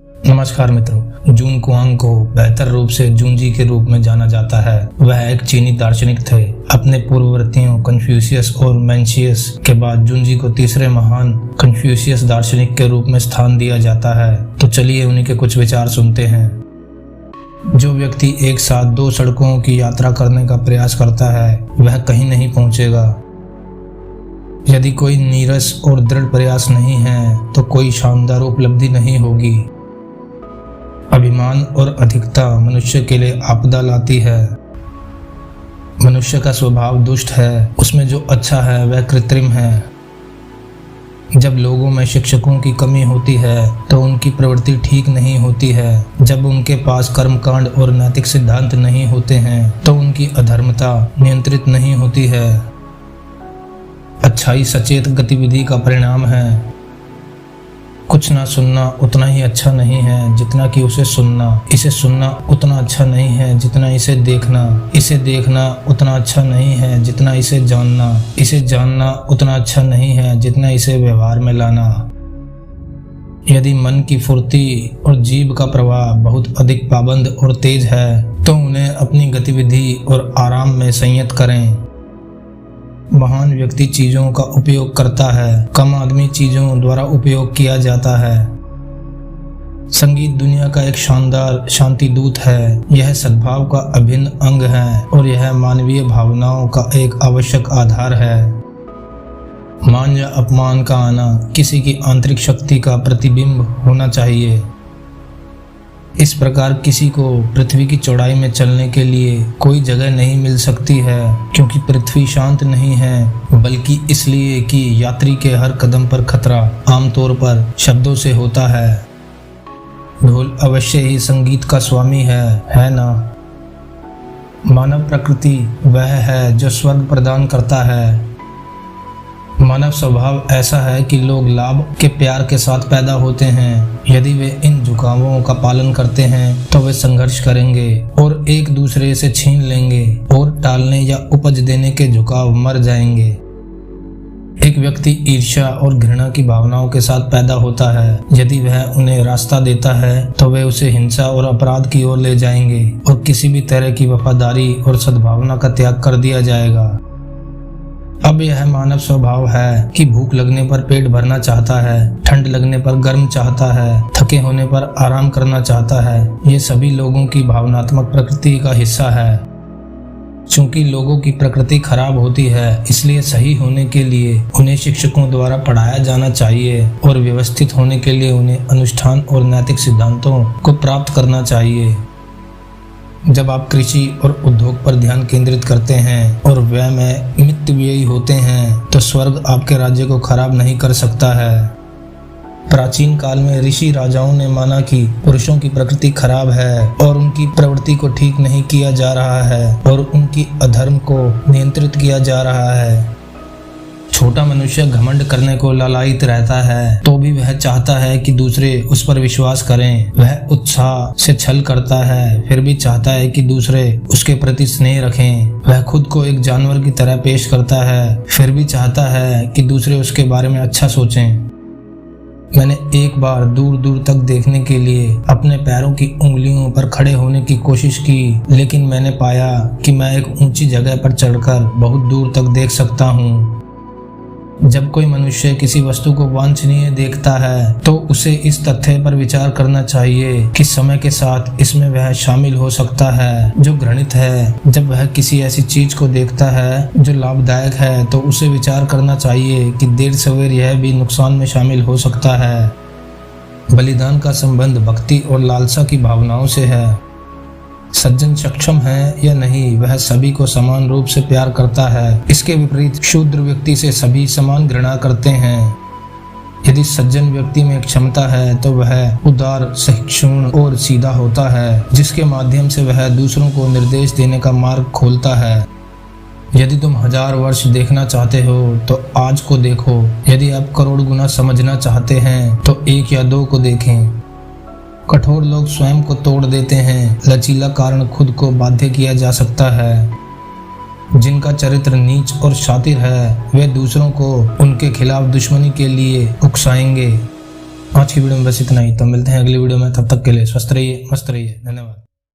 नमस्कार मित्रों, जून कुआंग को बेहतर रूप से जूनजी के रूप में जाना जाता है। वह एक चीनी दार्शनिक थे। अपने पूर्ववर्तियों कन्फ्यूशियस और मेंशियस के बाद जूनजी को तीसरे महान कन्फ्यूशियस दार्शनिक के रूप में स्थान दिया जाता है। तो चलिए उन्हीं के कुछ विचार सुनते हैं। जो व्यक्ति एक साथ दो सड़कों की यात्रा करने का प्रयास करता है वह कहीं नहीं पहुंचेगा। यदि कोई नीरस और दृढ़ प्रयास नहीं है तो कोई शानदार उपलब्धि नहीं होगी। अभिमान और अधिकता मनुष्य के लिए आपदा लाती है। मनुष्य का स्वभाव दुष्ट है, उसमें जो अच्छा है वह कृत्रिम है। जब लोगों में शिक्षकों की कमी होती है तो उनकी प्रवृत्ति ठीक नहीं होती है। जब उनके पास कर्मकांड और नैतिक सिद्धांत नहीं होते हैं तो उनकी अधर्मता नियंत्रित नहीं होती है। अच्छाई सचेत गतिविधि का परिणाम है। कुछ ना सुनना उतना ही अच्छा नहीं है जितना कि उसे सुनना। इसे सुनना उतना अच्छा नहीं है जितना इसे देखना। इसे देखना उतना अच्छा नहीं है जितना इसे जानना। इसे जानना उतना अच्छा नहीं है जितना इसे व्यवहार में लाना। यदि मन की फुर्ती और जीभ का प्रवाह बहुत अधिक पाबंद और तेज है तो उन्हें अपनी गतिविधि और आराम में संयत करें। महान व्यक्ति चीजों का उपयोग करता है, कम आदमी चीजों द्वारा उपयोग किया जाता है। संगीत दुनिया का एक शानदार शांति दूत है। यह सद्भाव का अभिन्न अंग है और यह मानवीय भावनाओं का एक आवश्यक आधार है। मान या अपमान का आना किसी की आंतरिक शक्ति का प्रतिबिंब होना चाहिए। इस प्रकार किसी को पृथ्वी की चौड़ाई में चलने के लिए कोई जगह नहीं मिल सकती है, क्योंकि पृथ्वी शांत नहीं है, बल्कि इसलिए कि यात्री के हर कदम पर खतरा आमतौर पर शब्दों से होता है। ढोल अवश्य ही संगीत का स्वामी है ना? मानव प्रकृति वह है जो स्वर्ग प्रदान करता है। मानव स्वभाव ऐसा है कि लोग लाभ के प्यार के साथ पैदा होते हैं। यदि वे इन झुकावों का पालन करते हैं तो वे संघर्ष करेंगे और एक दूसरे से छीन लेंगे और टालने या उपज देने के झुकाव मर जाएंगे। एक व्यक्ति ईर्ष्या और घृणा की भावनाओं के साथ पैदा होता है। यदि वह उन्हें रास्ता देता है तो वे उसे हिंसा और अपराध की ओर ले जाएंगे और किसी भी तरह की वफादारी और सद्भावना का त्याग कर दिया जाएगा। अब यह मानव स्वभाव है कि भूख लगने पर पेट भरना चाहता है, ठंड लगने पर गर्म चाहता है, थके होने पर आराम करना चाहता है। ये सभी लोगों की भावनात्मक प्रकृति का हिस्सा है। चूंकि लोगों की प्रकृति खराब होती है, इसलिए सही होने के लिए उन्हें शिक्षकों द्वारा पढ़ाया जाना चाहिए और व्यवस्थित होने के लिए उन्हें अनुष्ठान और नैतिक सिद्धांतों को प्राप्त करना चाहिए। जब आप कृषि और उद्योग पर ध्यान केंद्रित करते हैं और व्यय में मितव्ययी होते हैं तो स्वर्ग आपके राज्य को खराब नहीं कर सकता है। प्राचीन काल में ऋषि राजाओं ने माना कि पुरुषों की प्रकृति खराब है और उनकी प्रवृत्ति को ठीक नहीं किया जा रहा है और उनकी अधर्म को नियंत्रित किया जा रहा है। छोटा मनुष्य घमंड करने को लालायित रहता है तो भी वह चाहता है कि दूसरे उस पर विश्वास करें। वह उत्साह से छल करता है फिर भी चाहता है कि दूसरे उसके प्रति स्नेह रखें। वह खुद को एक जानवर की तरह पेश करता है फिर भी चाहता है कि दूसरे उसके बारे में अच्छा सोचें। मैंने एक बार दूर दूर तक देखने के लिए अपने पैरों की उंगलियों पर खड़े होने की कोशिश की, लेकिन मैंने पाया कि मैं एक ऊंची जगह पर चढ़कर बहुत दूर तक देख सकता हूँ। जब कोई मनुष्य किसी वस्तु को वांछनीय देखता है तो उसे इस तथ्य पर विचार करना चाहिए कि समय के साथ इसमें वह शामिल हो सकता है जो घृणित है। जब वह किसी ऐसी चीज को देखता है जो लाभदायक है तो उसे विचार करना चाहिए कि देर सवेर यह भी नुकसान में शामिल हो सकता है। बलिदान का संबंध भक्ति और लालसा की भावनाओं से है। सज्जन सक्षम है या नहीं, वह सभी को समान रूप से प्यार करता है। इसके विपरीत शूद्र व्यक्ति से सभी समान घृणा करते हैं। यदि सज्जन व्यक्ति में क्षमता है तो वह उदार, सहिष्णु और सीधा होता है, जिसके माध्यम से वह दूसरों को निर्देश देने का मार्ग खोलता है। यदि तुम 1000 वर्ष देखना चाहते हो तो आज को देखो। यदि आप करोड़ गुना समझना चाहते हैं तो 1 या 2 को देखें। कठोर लोग स्वयं को तोड़ देते हैं, लचीला कारण खुद को बाध्य किया जा सकता है। जिनका चरित्र नीच और शातिर है वे दूसरों को उनके खिलाफ दुश्मनी के लिए उकसाएंगे। आज की वीडियो में बस इतना ही। तो मिलते हैं अगली वीडियो में, तब तक के लिए स्वस्थ रहिए, मस्त रहिए। धन्यवाद।